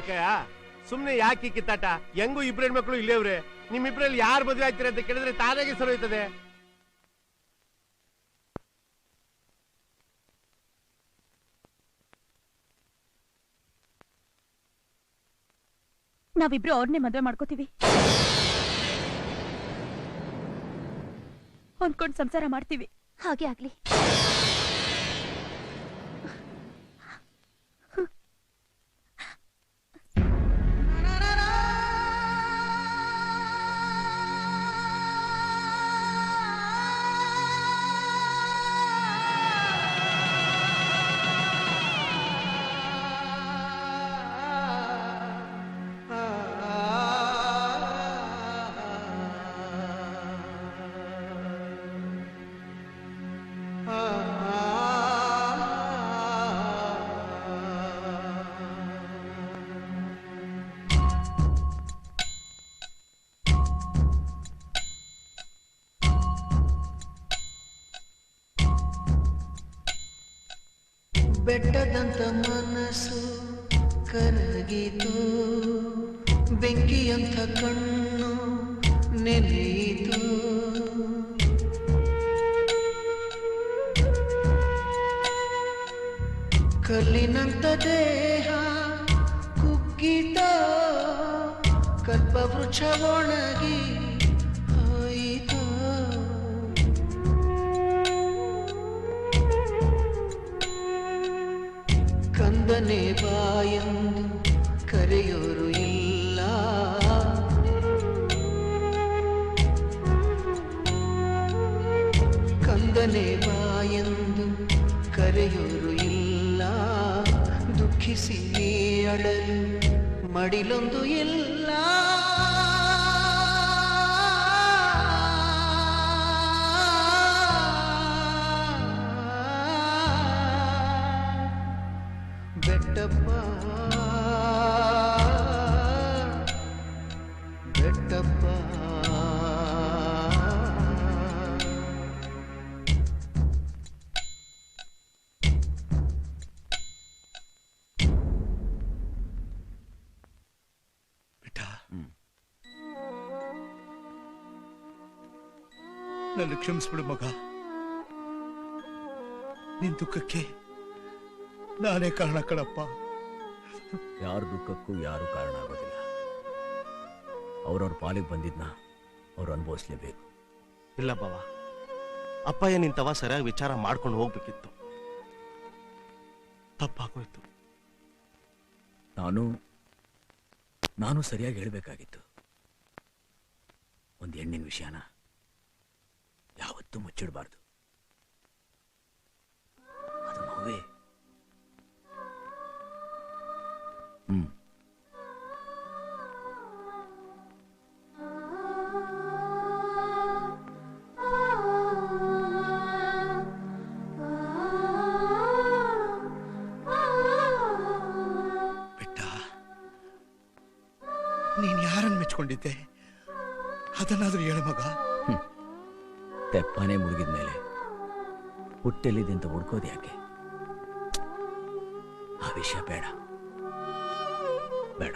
ಅಕ್ಕಯ್ಯ ಸುಮ್ನೆ ಯಾಕೆ ಕಿತ್ತಾಟ? ಹೆಂಗು ಇಬ್ರು ಹೆಣ್ಮಕ್ಳು ಇಲ್ಲೇವ್ರೆ, ನಿಮ್ಮಿಬ್ರಲ್ಲಿ ಯಾರು ಮದುವೆ ಆಗ್ತೀರ ಅಂತ ಕೇಳಿದ್ರೆ ತಾನಾಗೆ ಸರೋಯ್ತದೆ. ನಾವಿಬ್ರು ಅವ್ರನ್ನೇ ಮದ್ವೆ ಮಾಡ್ಕೋತೀವಿ, ಹೊಂದ್ಕೊಂಡು ಸಂಸಾರ ಮಾಡ್ತೀವಿ. ಹಾಗೆ ಆಗ್ಲಿ. ಬೆಟ್ಟದಂತ ಮನಸ್ಸು ಕರಗಿತು, ಬೆಂಕಿಯಂಥ ಕಣ್ಣು ನೆನೆಯಿತು. ಕಲ್ಲಿನಂತ ದೇಹ ಕುಗ್ಗಿತ, ಕಲ್ಪವೃಕ್ಷ ಒಣಗಿ ಹೋಯಿತು. ಕಂದನೆ ಬಾಯೆಂದು ಕರೆಯೋರು ಇಲ್ಲ, ಕಂದನೆ ಬಾಯೆಂದು ಕರೆಯೋರು ಇಲ್ಲ. ದುಃಖಿಸಿ ಅಳಲು ಮಡಿಲೊಂದು ಇಲ್ಲ. ಬೆಟ್ಟಪ್ಪ ಬೆಟ್ಟಪ್ಪ ಬಿಟ್ಟ, ನನ್ನ ಕ್ಷಮಿಸ್ಬಿಡು ಮಗ. ನಿನ್ ದುಃಖಕ್ಕೆ ನಾನೇ ಕಾರಣ ಕಣಪ್ಪ. ಯಾರ ದುಃಖಕ್ಕೂ ಯಾರು ಕಾರಣ ಆಗೋದಿಲ್ಲ. ಅವ್ರವ್ರ ಪಾಲಿಗೆ ಬಂದಿದ್ನ ಅವ್ರು ಅನುಭವಿಸ್ಲೇಬೇಕು. ಇಲ್ಲ ಬಾವ, ಅಪ್ಪಯ್ಯ ನಿಂತವ ಸರಿಯಾಗಿ ವಿಚಾರ ಮಾಡ್ಕೊಂಡು ಹೋಗ್ಬೇಕಿತ್ತು. ತಪ್ಪಾಗೋಯ್ತು. ನಾನು ಸರಿಯಾಗಿ ಹೇಳ್ಬೇಕಾಗಿತ್ತು. ಒಂದು ಹೆಣ್ಣಿನ ವಿಷಯನ ಯಾವತ್ತೂ ಮುಚ್ಚಿಡಬಾರ್ದು. ಅದು ನೋವೇ. ಬಿಟ್ಟ, ನೀನ್ ಯಾರನ್ನು ಮೆಚ್ಕೊಂಡಿದ್ದೆ ಅದನ್ನಾದ್ರೂ ಹೇಳ ಮಗ. ತೆಪ್ಪನೇ ಮುಳುಗಿದ್ಮೇಲೆ ಹುಟ್ಟೆಲ್ಲಿದೆ ಅಂತ ಹುಡ್ಕೋದು ಯಾಕೆ? ಆ ವಿಷಯ ಬೇಡ ಬೇಡ.